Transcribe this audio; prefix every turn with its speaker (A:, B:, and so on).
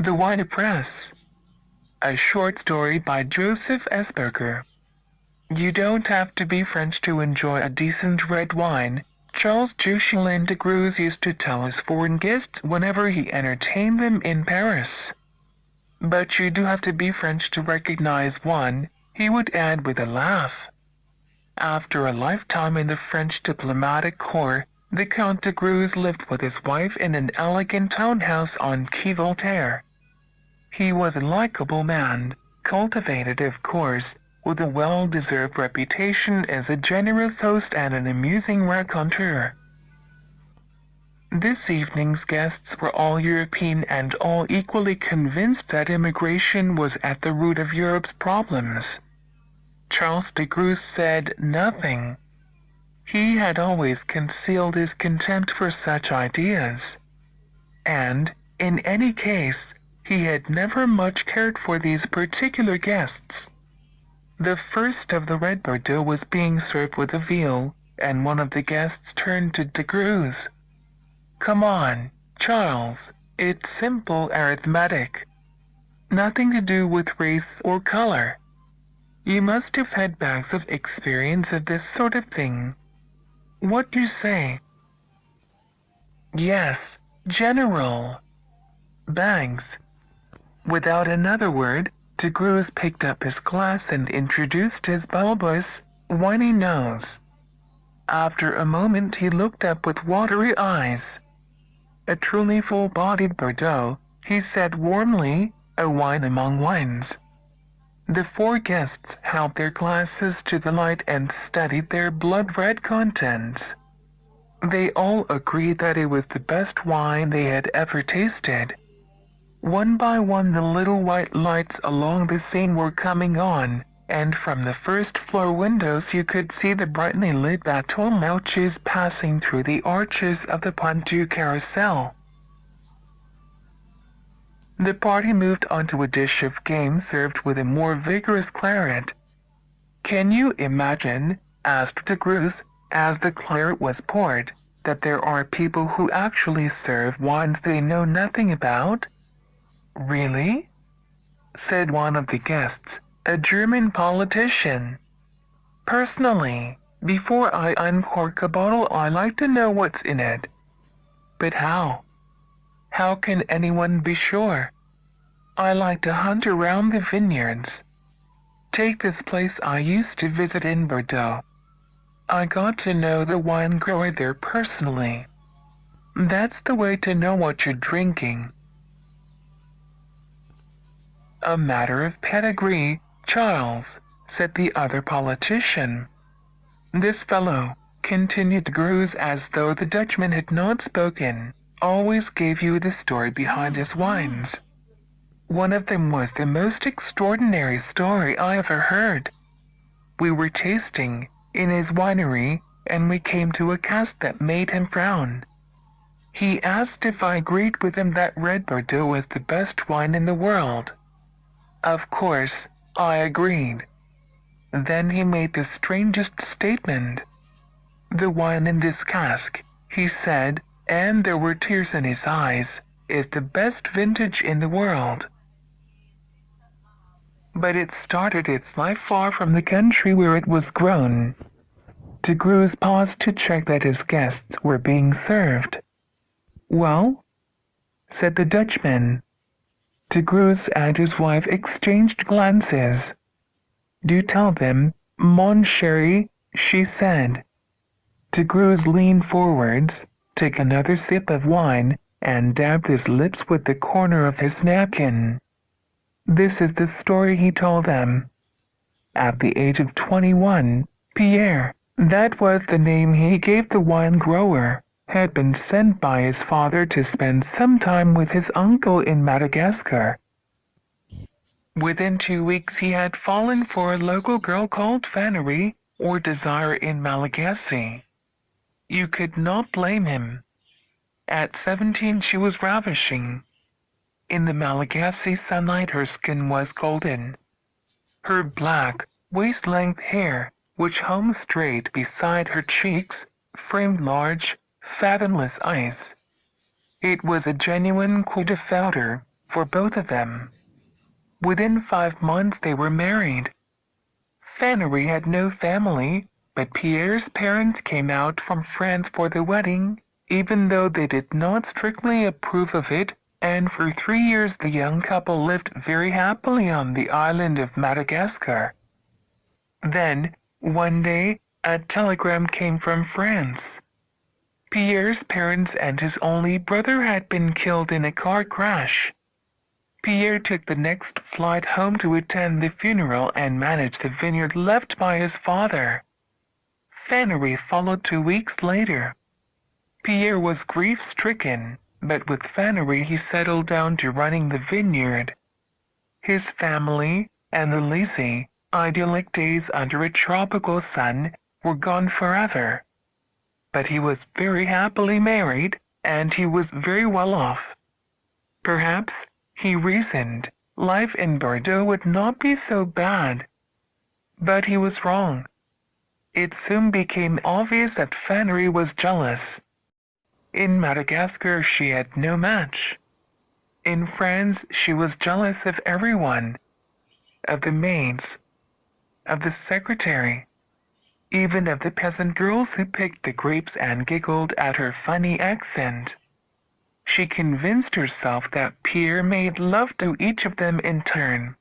A: The Winepress. A short story by Joseph Esberger. You don't have to be French to enjoy a decent red wine, Charles Juchelin de Gruz used to tell his foreign guests whenever he entertained them in Paris. But you do have to be French to recognize one, he would add with a laugh. After a lifetime in the French diplomatic corps, the Count de Gruz lived with his wife in an elegant townhouse on Quai Voltaire. He was a likable man, cultivated of course, with a well-deserved reputation as a generous host and an amusing raconteur. This evening's guests were all European and all equally convinced that immigration was at the root of Europe's problems. Charles de Gruz said nothing. He had always concealed his contempt for such ideas. And, in any case, he had never much cared for these particular guests. The first of the red Bordeaux was being served with a veal, and one of the guests turned to de Gruz. "Come on, Charles, it's simple arithmetic. Nothing to do with race or color. You must have had bags of experience of this sort of thing. What do you say?" "Yes, General. Bags." Without another word, de Gruz picked up his glass and introduced his bulbous, whiny nose. After a moment he looked up with watery eyes. "A truly full-bodied Bordeaux," he said warmly, "a wine among wines." The four guests held their glasses to the light and studied their blood-red contents. They all agreed that it was the best wine they had ever tasted. One by one the little white lights along the Seine were coming on, and from the first-floor windows you could see the brightly lit bateau launches passing through the arches of the Pont du Carrousel. The party moved on to a dish of game served with a more vigorous claret. "Can you imagine," asked de Gruz, as the claret was poured, "that there are people who actually serve wines they know nothing about?" "Really?" said one of the guests, a German politician. "Personally, before I uncork a bottle I like to know what's in it." "But how? How can anyone be sure?" "I like to hunt around the vineyards. Take this place I used to visit in Bordeaux. I got to know the wine grower there personally. That's the way to know what you're drinking." "A matter of pedigree, Charles," said the other politician. "This fellow," continued de Gruz as though the Dutchman had not spoken, "always gave you the story behind his wines. One of them was the most extraordinary story I ever heard. We were tasting in his winery, and we came to a cask that made him frown. He asked if I agreed with him that red Bordeaux was the best wine in the world. Of course, I agreed. Then he made the strangest statement. 'The wine in this cask,' he said, and there were tears in his eyes, 'is the best vintage in the world.' But it started its life far from the country where it was grown." De Gruz paused to check that his guests were being served. "Well?" said the Dutchman. De Gruz and his wife exchanged glances. "Do tell them, mon chéri," she said. De Gruz leaned forwards, took another sip of wine, and dabbed his lips with the corner of his napkin. This is the story he told them. At the age of 21, Pierre, that was the name he gave the wine grower, had been sent by his father to spend some time with his uncle in Madagascar. Within 2 weeks he had fallen for a local girl called Fannery, or Desire in Malagasy. You could not blame him. At 17 she was ravishing. In the Malagasy sunlight her skin was golden. Her black, waist-length hair, which hung straight beside her cheeks, framed large, fathomless eyes. It was a genuine coup de foudre, for both of them. Within 5 months they were married. Flannery had no family, but Pierre's parents came out from France for the wedding, even though they did not strictly approve of it, and for 3 years the young couple lived very happily on the island of Madagascar. Then, one day, a telegram came from France. Pierre's parents and his only brother had been killed in a car crash. Pierre took the next flight home to attend the funeral and manage the vineyard left by his father. Flannery followed 2 weeks later. Pierre was grief-stricken, but with Flannery he settled down to running the vineyard. His family and the lazy, idyllic days under a tropical sun were gone forever. But he was very happily married, and he was very well off. Perhaps, he reasoned, life in Bordeaux would not be so bad. But he was wrong. It soon became obvious that Flannery was jealous. In Madagascar she had no match. In France she was jealous of everyone, of the maids, of the secretary, even of the peasant girls who picked the grapes and giggled at her funny accent. She convinced herself that Pierre made love to each of them in turn.